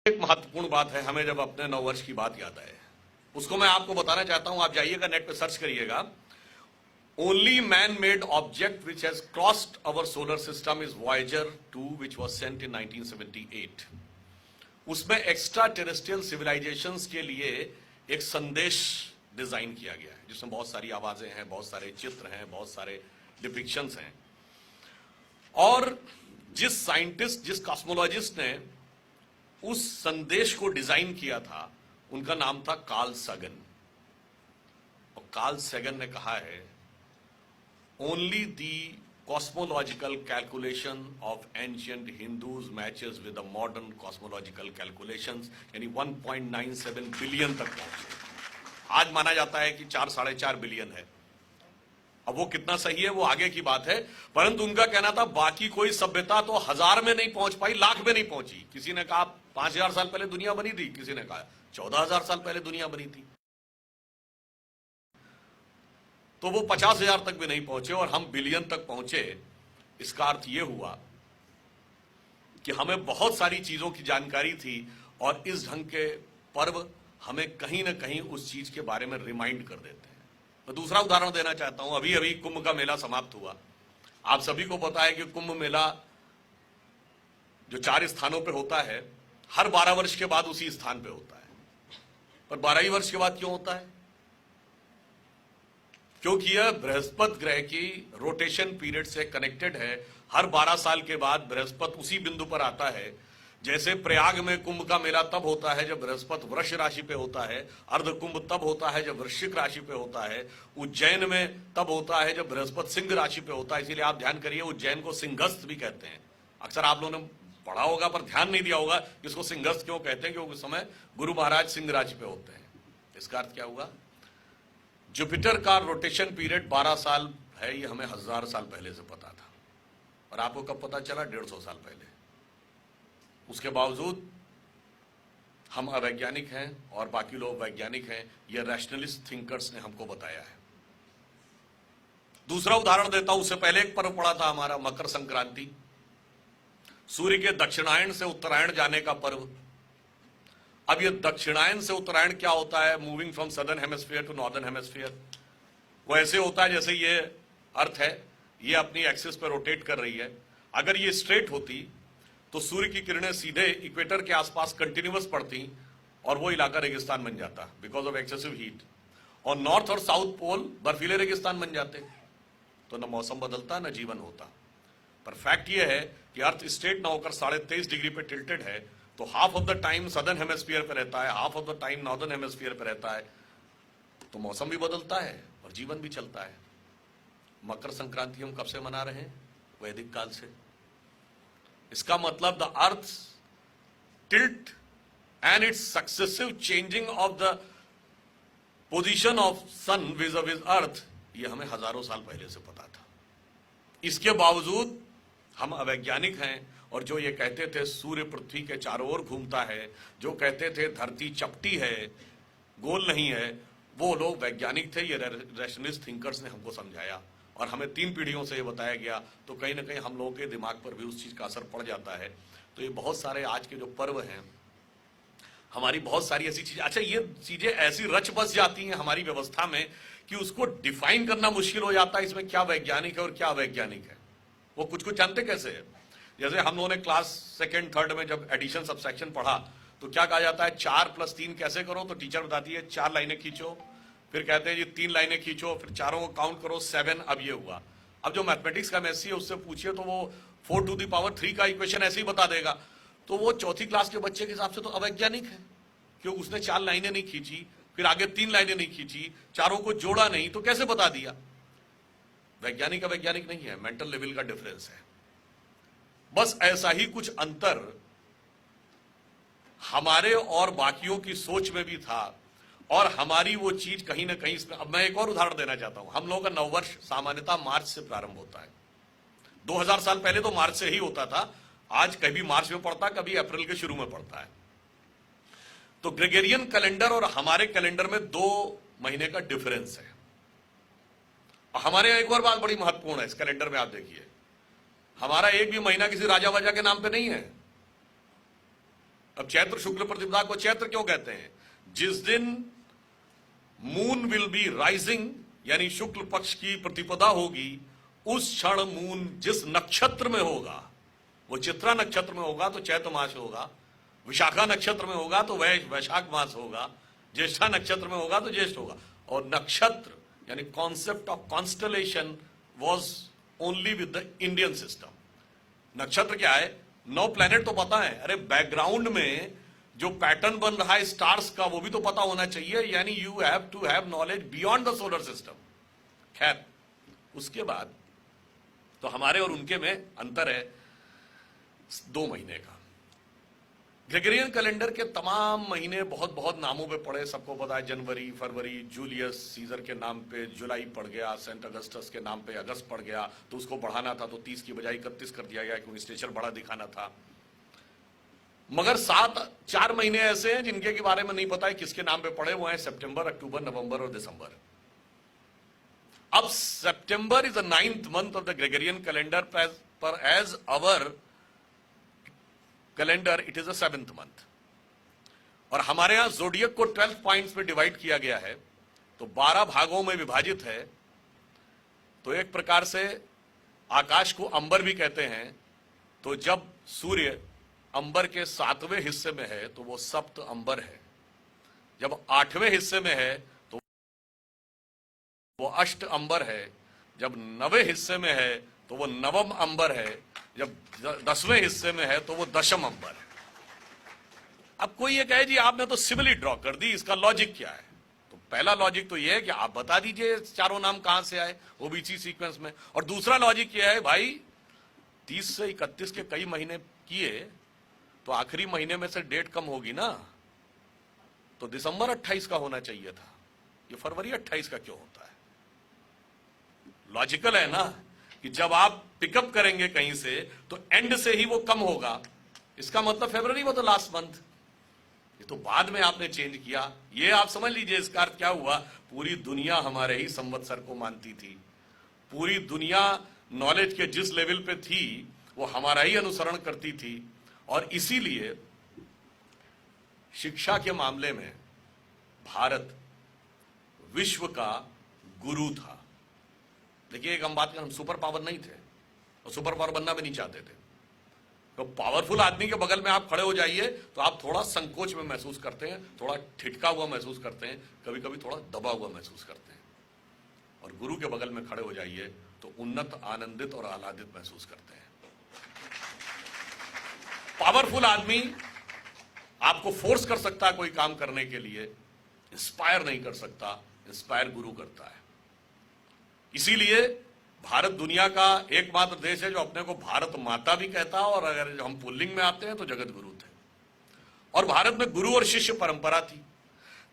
एक महत्वपूर्ण बात है, हमें जब अपने नववर्ष की बात याद आए, उसको मैं आपको बताना चाहता हूं। आप जाइएगा नेट पे सर्च करिएगा, only man made object which has crossed our solar system is Voyager 2 which was sent in 1978। उसमें एक्स्ट्रा टेरेस्ट्रियल सिविलाइजेशंस के लिए एक संदेश डिजाइन किया गया है, जिसमें बहुत सारी आवाजें हैं, बहुत सारे चित्र हैं, बहुत सारे डिपिक्शंस हैं। और जिस साइंटिस्ट, जिस कॉस्मोलॉजिस्ट ने उस संदेश को डिजाइन किया था, उनका नाम था कार्ल सगन। और कार्ल सगन ने कहा है, only the cosmological calculation of ancient Hindus matches with the modern cosmological calculations, यानी 1.97 बिलियन तक पहुंचे। आज माना जाता है कि 4-4.5 बिलियन है। अब वो कितना सही है वो आगे की बात है, परंतु उनका कहना था बाकी कोई सभ्यता तो 1000 में नहीं पहुंच पाई, लाख में नहीं पहुंची। किसी ने कहा 5000 साल पहले दुनिया बनी थी, किसी ने कहा 14000 साल पहले दुनिया बनी थी। तो वो 50,000 तक भी नहीं पहुंचे और हम बिलियन तक पहुंचे। इसका अर्थ यह हुआ कि हमें बहुत सारी चीजों की जानकारी थी और इस ढंग के पर्व हमें कहीं ना कहीं उस चीज के बारे में रिमाइंड कर देते हैं। मैं दूसरा उदाहरण देना चाहता हूं। अभी अभी कुंभ का मेला समाप्त हुआ। आप सभी को पता है कि कुंभ मेला जो 4 स्थानों पे होता है, हर 12 वर्ष के बाद उसी स्थान पे होता है। पर 12 ही वर्ष के बाद क्यों होता है? क्योंकि यह बृहस्पति ग्रह की रोटेशन पीरियड से कनेक्टेड है। हर 12 साल के बाद बृहस्पति उसी बिंदु पर आता है। जैसे प्रयाग में कुंभ का मेला तब होता है जब बृहस्पति वृष राशि पे होता है, अर्ध कुंभ तब होता है जब वृश्चिक राशि पे होता है, उज्जैन में तब होता है जब बृहस्पति सिंह राशि पे होता है। इसीलिए आप ध्यान करिए, उज्जैन को सिंहस्थ भी कहते हैं। अक्सर आप लोगों ने पढ़ा होगा पर ध्यान नहीं दिया होगा इसको सिंहस्थ क्यों कहते हैं, क्योंकि उस समय गुरु महाराज सिंह राशि पे होते हैं। इसका अर्थ क्या हुआ? जुपिटर का रोटेशन पीरियड 12 साल है, ये हमें 1000 साल पहले से पता था। और आपको कब पता चला? 150 साल पहले। उसके बावजूद हम अवैज्ञानिक हैं और बाकी लोग वैज्ञानिक हैं, ये रैशनलिस्ट थिंकर्स ने हमको बताया है। दूसरा उदाहरण देता हूं। उससे पहले एक पर्व पड़ा था हमारा मकर संक्रांति, सूर्य के दक्षिणायन से उत्तरायण जाने का पर्व। अब ये दक्षिणायन से उत्तरायण क्या होता है? Moving from southern hemisphere to northern hemisphere. वो ऐसे होता है जैसे ये अर्थ है, ये अपनी एक्सिस पर रोटेट कर रही है। अगर ये स्ट्रेट होती तो सूर्य की किरणें सीधे इक्वेटर के आसपास कंटिन्यूअस पड़ती और वो इलाका रेगिस्तान बन जाता बिकॉज ऑफ एक्सेसिव हीट। और नॉर्थ और साउथ पोल बर्फीले रेगिस्तान बन जाते, तो न मौसम बदलता न जीवन होता। पर फैक्ट ये है कि अर्थ स्ट्रेट ना होकर 23.5 डिग्री पे टिल्टेड है, तो half of the time southern hemisphere पे रहता है, half of the time northern hemisphere पे रहता है, तो मौसम भी बदलता है और जीवन भी चलता है। मकर संक्रांति हम कब से मना रहे हैं? वैदिक काल से। इसका मतलब the earth tilt and its successive changing of the position of sun vis a vis earth, ये हमें हजारों साल पहले से पता था। इसके बावजूद हम अवैज्ञानिक हैं और जो ये कहते थे सूर्य पृथ्वी के चारों ओर घूमता है, जो कहते थे धरती चपटी है, गोल नहीं है, वो लोग वैज्ञानिक थे। ये रैशनलिस्ट थिंकर्स ने हमको समझाया और हमें 3 पीढ़ियों से ये बताया गया, तो कहीं ना कहीं हम लोगों के दिमाग पर भी उस चीज का असर पड़ जाता है। तो ये बहुत सारे आज के जो पर्व हैं, हमारी बहुत सारी ऐसी चीजें, अच्छा ये चीजें ऐसी रच बस जाती हैं हमारी व्यवस्था में कि उसको डिफाइन करना मुश्किल हो जाता है, इसमें क्या वैज्ञानिक है और क्या अवैज्ञानिक है। वो कुछ कुछ जानते कैसे है? जैसे हम लोगों ने क्लास 2nd 3rd में जब एडिशन सब्सट्रैक्शन पढ़ा तो क्या कहा जाता है, 4 + 3 कैसे करो? तो टीचर बताती है 4 लाइनें खींचो, फिर कहते हैं जी 3 लाइनें खींचो, फिर चारों को काउंट करो, 7। अब ये हुआ। अब जो मैथमेटिक्स का मैथ्स है उससे पूछिए तो वो 4⁻³ का इक्वेशन ऐसे ही बता देगा। तो वो 4th क्लास के बच्चे के हिसाब से तो अवैज्ञानिक है, क्योंकि उसने 4 लाइनें नहीं खींची, फिर आगे 3 लाइनें नहीं खींची, चारों को जोड़ा नहीं, तो कैसे बता दिया? वैज्ञानिक अवैज्ञानिक नहीं है, मेंटल लेवल का डिफरेंस है। बस ऐसा ही कुछ अंतर हमारे और बाकियों की सोच में भी था और हमारी वो चीज कहीं ना कहीं इसमें। अब मैं एक और उदाहरण देना चाहता हूं। हम लोगों का नववर्ष सामान्यतः मार्च से प्रारंभ होता है। 2000 साल पहले तो मार्च से ही होता था। आज कभी मार्च में पड़ता, कभी अप्रैल के शुरू में पड़ता है। तो ग्रेगोरियन कैलेंडर और हमारे कैलेंडर में 2 महीने का डिफरेंस है। और हमारे यहाँ एक और बात बड़ी महत्वपूर्ण है इस कैलेंडर में, आप देखिए, हमारा एक भी महीना किसी राजा वाजा के नाम पे नहीं है। अब चैत्र शुक्ल प्रतिपदा को चैत्र क्यों कहते हैं? जिस दिन मून विल बी राइजिंग, यानी शुक्ल पक्ष की प्रतिपदा होगी, उस क्षण मून जिस नक्षत्र में होगा, वो चित्रा नक्षत्र में होगा तो चैत्र मास होगा, विशाखा नक्षत्र में होगा तो वैशाख मास होगा, ज्येष्ठा नक्षत्र में होगा तो ज्येष्ठ होगा। और नक्षत्र यानी concept of constellation was only with the Indian system. नक्षत्र क्या है? 9 प्लैनेट तो पता है, अरे बैकग्राउंड में जो पैटर्न बन रहा है स्टार्स का वो भी तो पता होना चाहिए, यानी you have to have knowledge beyond the solar system. खैर, उसके बाद तो हमारे और उनके में अंतर है 2 महीने का। ग्रेगोरियन कैलेंडर के तमाम महीने बहुत बहुत नामों पे पड़े, सबको पता है, जनवरी, फरवरी, जूलियस सीजर के नाम पे जुलाई पड़ गया, सेंट अगस्टस के नाम पे अगस्त पड़ गया, तो उसको बढ़ाना था तो 30 की बजाय 31 कर दिया गया क्योंकि स्टेचर बड़ा दिखाना था। मगर 4 महीने ऐसे हैं जिनके के बारे में नहीं पता है किसके नाम पे पड़े, वो हैं सितंबर, अक्टूबर, नवंबर और दिसंबर। अब सितंबर is the 9th month of the Gregorian calendar, पर as our calendar it is a 7th month। और हमारे यहां जोडियक को 12 पॉइंट्स में डिवाइड किया गया है, तो 12 भागों में विभाजित है। तो एक प्रकार से आकाश को अंबर भी कहते हैं। तो जब सूर्य अंबर के 7वें हिस्से में है तो वो सप्त अंबर है, जब 8वें हिस्से में है तो वो अष्ट अंबर है, जब 9वें हिस्से में है तो वो नवम अंबर है, जब 10वें हिस्से में है तो वो दशम अंबर है। अब कोई ये कहे जी आपने तो सिमिली ड्रॉ कर दी, इसका लॉजिक क्या है? तो पहला लॉजिक तो ये है कि आप बता दीजिए चारों नाम कहां से आए ओबीसी सीक्वेंस में। और दूसरा लॉजिक ये है भाई 30 से 31 के कई महीने किए तो आखिरी महीने में से डेट कम होगी ना, तो दिसंबर 28 का होना चाहिए था, ये फरवरी 28 का क्यों होता है? लॉजिकल है ना कि जब आप पिकअप करेंगे कहीं से तो एंड से ही वो कम होगा, इसका मतलब फरवरी वो तो लास्ट मंथ, ये तो बाद में आपने चेंज किया। ये आप समझ लीजिए इसका अर्थ क्या हुआ, पूरी दुनिया हमारे ही संवत्सर को मानती थी, पूरी दुनिया नॉलेज के जिस लेवल पे थी वो हमारा ही अनुसरण करती थी। और इसीलिए शिक्षा के मामले में भारत विश्व का गुरु था। देखिए एक हम बात करें, हम सुपर पावर नहीं थे और सुपर पावर बनना भी नहीं चाहते थे। तो पावरफुल आदमी के बगल में आप खड़े हो जाइए तो आप थोड़ा संकोच में महसूस करते हैं, थोड़ा ठिठका हुआ महसूस करते हैं, कभी कभी थोड़ा दबा हुआ महसूस करते हैं। और गुरु के बगल में खड़े हो जाइए तो उन्नत, आनंदित और आह्लादित महसूस करते हैं। पावरफुल आदमी आपको फोर्स कर सकता है कोई काम करने के लिए, इंस्पायर नहीं कर सकता, इंस्पायर गुरु करता है। इसीलिए भारत दुनिया का एकमात्र देश है जो अपने को भारत माता भी कहता है, और अगर हम पुल्लिंग में आते हैं तो जगत गुरु थे। और भारत में गुरु और शिष्य परंपरा थी।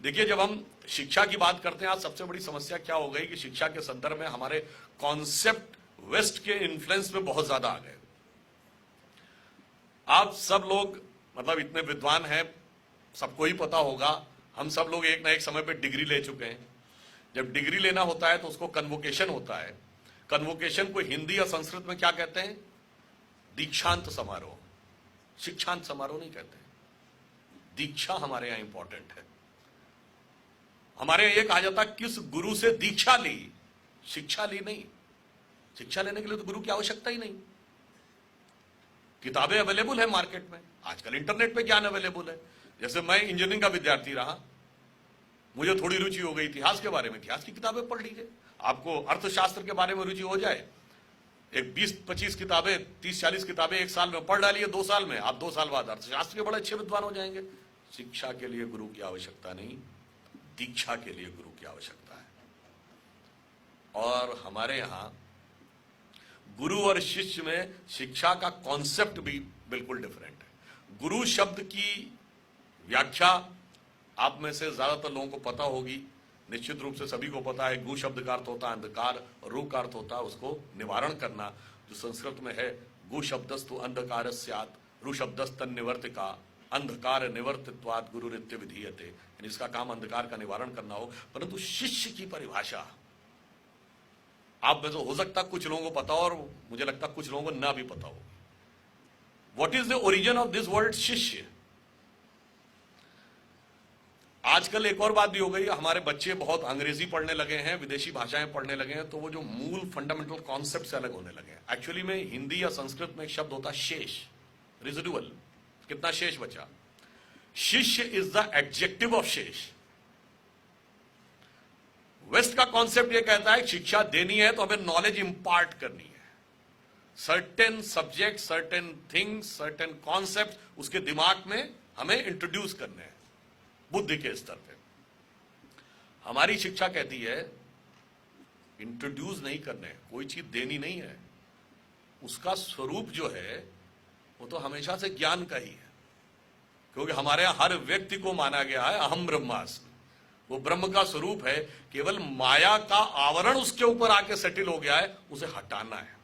देखिए जब हम शिक्षा की बात करते हैं, आज सबसे बड़ी समस्या क्या हो गई कि शिक्षा के संदर्भ में हमारे कॉन्सेप्ट वेस्ट के इन्फ्लुएंस में बहुत ज्यादा आ गए। आप सब लोग मतलब इतने विद्वान हैं, सबको ही पता होगा, हम सब लोग एक ना एक समय पे डिग्री ले चुके हैं। जब डिग्री लेना होता है तो उसको कन्वोकेशन होता है। कन्वोकेशन को हिंदी या संस्कृत में क्या कहते हैं? दीक्षांत समारोह। शिक्षांत समारोह नहीं कहते, दीक्षा हमारे यहां इंपॉर्टेंट है। हमारे यहां यह कहा जाता है किस गुरु से दीक्षा ली, शिक्षा ली नहीं। शिक्षा लेने के लिए तो गुरु की आवश्यकता ही नहीं, किताबें अवेलेबल है मार्केट में, आजकल इंटरनेट पे ज्ञान अवेलेबल है। जैसे मैं इंजीनियरिंग का विद्यार्थी रहा, मुझे थोड़ी रुचि हो गई इतिहास के बारे में, इतिहास की किताबें पढ़ लीजिए। आपको अर्थशास्त्र के बारे में रुचि हो जाए, एक 20-25 किताबें, 30-40 किताबें एक साल में पढ़ डालिए, 2 साल में आप 2 साल बाद अर्थशास्त्र के बड़े अच्छे विद्वान हो जाएंगे। शिक्षा के लिए गुरु की आवश्यकता नहीं, दीक्षा के लिए गुरु की आवश्यकता है। और हमारे यहां गुरु और शिष्य में शिक्षा का कॉन्सेप्ट भी बिल्कुल डिफरेंट है। गुरु शब्द की व्याख्या आप में से ज्यादातर लोगों को पता होगी, निश्चित रूप से सभी को पता है। गु शब्द का अर्थ होता है अंधकार, और रु का अर्थ होता है उसको निवारण करना, जो संस्कृत में है गु शब्दस्तु अंधकार स्यात्, रु शब्दस्तन निवर्तिका, अंधकार निवर्तित्वात् गुरु नित्य विधीयते। इसका काम अंधकार का निवारण करना हो। परंतु शिष्य की परिभाषा आप में तो हो सकता कुछ लोगों को पता हो, और मुझे लगता कुछ लोगों को ना भी पता हो। What is the origin of this word शिष्य? आजकल एक और बात भी हो गई, हमारे बच्चे बहुत अंग्रेजी पढ़ने लगे हैं, विदेशी भाषाएं पढ़ने लगे हैं, तो वो जो मूल फंडामेंटल कॉन्सेप्ट से अलग होने लगे हैं। एक्चुअली में हिंदी या संस्कृत में एक शब्द होता है शेष, रेजिडुअल, कितना शेष बचा। शिष्य इज द एडजेक्टिव ऑफ शेष। वेस्ट का कॉन्सेप्ट ये कहता है शिक्षा देनी है तो हमें नॉलेज इंपार्ट करनी है, certain subject, certain things, certain concept उसके दिमाग में हमें इंट्रोड्यूस करने हैं बुद्धि के स्तर पे। हमारी शिक्षा कहती है इंट्रोड्यूस नहीं करने, कोई चीज देनी नहीं है, उसका स्वरूप जो है वो तो हमेशा से ज्ञान का ही है, क्योंकि हमारे यहां हर व्यक्ति को माना गया है अहम ब्रह्मास्मि, वो ब्रह्म का स्वरूप है। केवल माया का आवरण उसके ऊपर आके सेटल हो गया है, उसे हटाना है।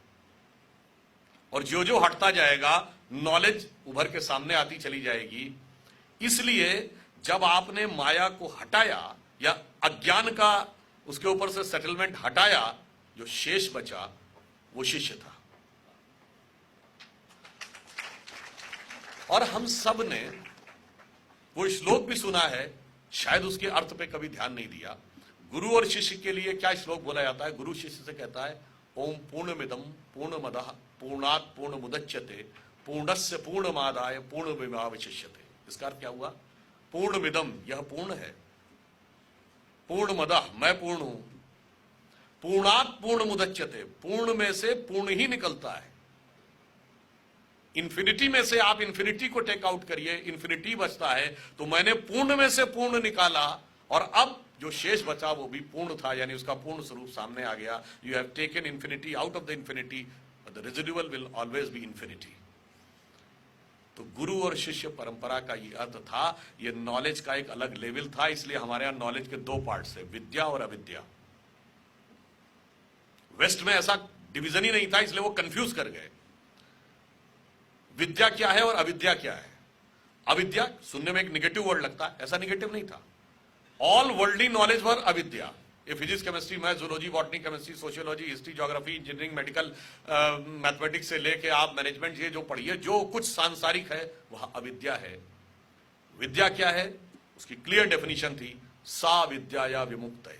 और जो जो हटता जाएगा नॉलेज उभर के सामने आती चली जाएगी। इसलिए जब आपने माया को हटाया या अज्ञान का उसके ऊपर से सेटलमेंट हटाया, जो शेष बचा वो शिष्य था। और हम सब ने वो श्लोक भी सुना है, शायद उसके अर्थ पे कभी ध्यान नहीं दिया। गुरु और शिष्य के लिए क्या श्लोक बोला जाता है? गुरु शिष्य से कहता है ओम पूर्णमिदं पूर्णमदः पूर्णात् पूर्णमुदच्यते पूर्णस्य पूर्णमादाय पूर्णमेवावशिष्यते। इसका अर्थ क्या हुआ? पूर्णमिदं, यह पूर्ण है, पूर्णमदः, मैं पूर्ण हूं, पूर्णात् पूर्णमुदच्यते, पूर्ण में से पूर्ण ही निकलता है। इन्फिनिटी में से आप इन्फिनिटी को टेक आउट करिए, इन्फिनिटी बचता है। तो मैंने पूर्ण में से पूर्ण निकाला और अब जो शेष बचा वो भी पूर्ण था, यानी उसका पूर्ण स्वरूप सामने आ गया। You have taken infinity out of the infinity, but the residual will always be infinity. तो गुरु और शिष्य परंपरा का ये अर्थ था। ये नॉलेज का एक अलग लेवल था, इसलिए हमारे यहां नॉलेज के दो पार्ट्स है, विद्या और अविद्या। वेस्ट में ऐसा डिवीजन ही नहीं था, इसलिए वो कंफ्यूज कर गए। विद्या क्या है और अविद्या क्या है? अविद्या सुनने में एक निगेटिव वर्ड लगता है, ऐसा निगेटिव नहीं था। ऑल वर्ल्डली नॉलेज फॉर अविद्या। ये physics, chemistry, math, zoology, botany, chemistry, sociology, history, geography, engineering, medical, mathematics से लेके आप मैनेजमेंट, ये जो पढ़िए, जो कुछ सांसारिक है वह अविद्या है। विद्या क्या है? उसकी क्लियर डेफिनेशन थी, सा विद्या या विमुक्त है।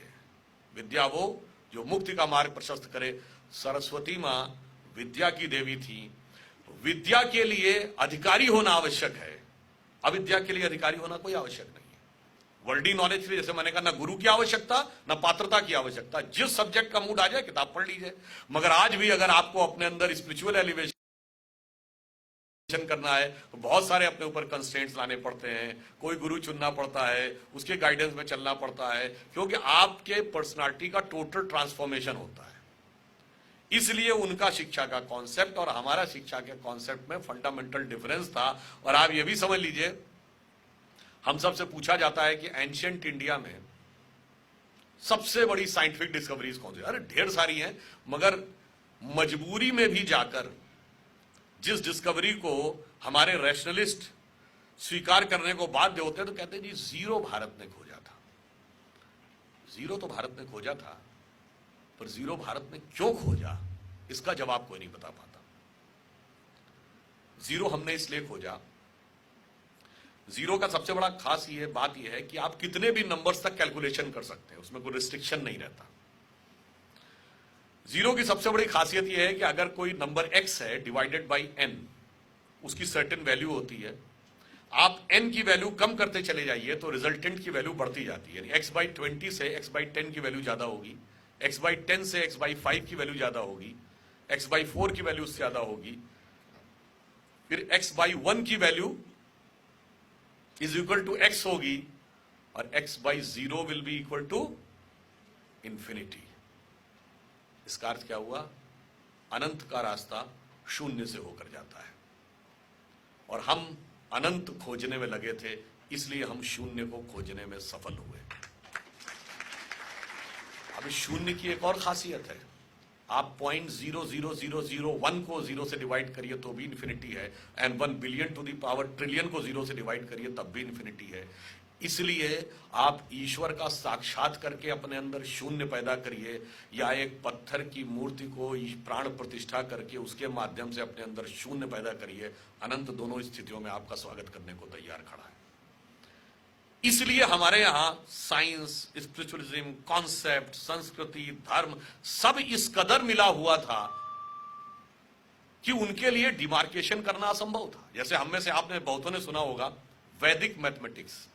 विद्या वो जो मुक्ति का मार्ग प्रशस्त करे। सरस्वती मां विद्या की देवी थी। विद्या के लिए अधिकारी होना आवश्यक है, अविद्या के लिए अधिकारी होना कोई आवश्यक नहीं है। वर्ल्डली नॉलेज के लिए, जैसे मैंने कहा, ना गुरु की आवश्यकता ना पात्रता की आवश्यकता, जिस सब्जेक्ट का मूड आ जाए किताब पढ़ लीजिए। मगर आज भी अगर आपको अपने अंदर स्पिरिचुअल एलिवेशन करना है तो बहुत सारे अपने ऊपर कंस्ट्रेंट्स लाने पड़ते हैं। कोई गुरु चुनना पड़ता है, उसके गाइडेंस में चलना पड़ता है, क्योंकि आपके पर्सनालिटी का टोटल ट्रांसफॉर्मेशन होता है। इसलिए उनका शिक्षा का कॉन्सेप्ट और हमारा शिक्षा के कॉन्सेप्ट में फंडामेंटल डिफरेंस था। और आप ये भी समझ लीजिए, हम सबसे पूछा जाता है कि एंशिएंट इंडिया में सबसे बड़ी साइंटिफिक डिस्कवरीज कौन सी? अरे ढेर सारी हैं, मगर मजबूरी में भी जाकर जिस डिस्कवरी को हमारे रैशनलिस्ट स्वीकार करने को बाध्य होते हैं तो कहते हैं जी जीरो भारत ने खोजा था। जीरो तो भारत ने खोजा था, पर जीरो भारत ने क्यों खोजा इसका जवाब कोई नहीं बता पाता। जीरो हमने इसलिए खोजा, जीरो का सबसे बड़ा खास ये बात यह है कि आप कितने भी नंबर्स तक कैलकुलेशन कर सकते हैं, उसमें कोई रिस्ट्रिक्शन नहीं रहता। जीरो की सबसे बड़ी खासियत यह है कि अगर कोई नंबर x है डिवाइडेड बाई n, उसकी सर्टेन वैल्यू होती है। आप n की वैल्यू कम करते चले जाइए तो रिजल्टेंट की वैल्यू बढ़ती जाती है। x बाई 20 से x बाई 10 की वैल्यू ज्यादा होगी, x बाई 10 से x बाई 5 की वैल्यू ज्यादा होगी, x बाई 4 की वैल्यू उससे ज्यादा होगी, फिर x बाई 1 की value is equal to x होगी, और x by 0 will be equal to infinity. इसका अर्थ क्या हुआ? अनंत का रास्ता शून्य से होकर जाता है, और हम अनंत खोजने में लगे थे, इसलिए हम शून्य को खोजने में सफल हुए। अब इस शून्य की एक और खासियत है, आप 0.00001 को 0 से डिवाइड करिए तो भी इन्फिनिटी है, and 1 billion to the power trillion को 0 से डिवाइड करिए तब भी इन्फिनिटी है। इसलिए आप ईश्वर का साक्षात करके अपने अंदर शून्य पैदा करिए, या एक पत्थर की मूर्ति को प्राण प्रतिष्ठा करके उसके माध्यम से अपने अंदर शून्य पैदा करिए, अनंत दोनों स्थितियों में आपका स्वागत करने को तैयार खड़ा है। इसलिए हमारे यहां साइंस, स्पिरिचुअलिज्म, कॉन्सेप्ट, संस्कृति, धर्म सब इस कदर मिला हुआ था कि उनके लिए डिमार्केशन करना असंभव था। जैसे हम में से आपने बहुतों ने सुना होगा वैदिक मैथमेटिक्स,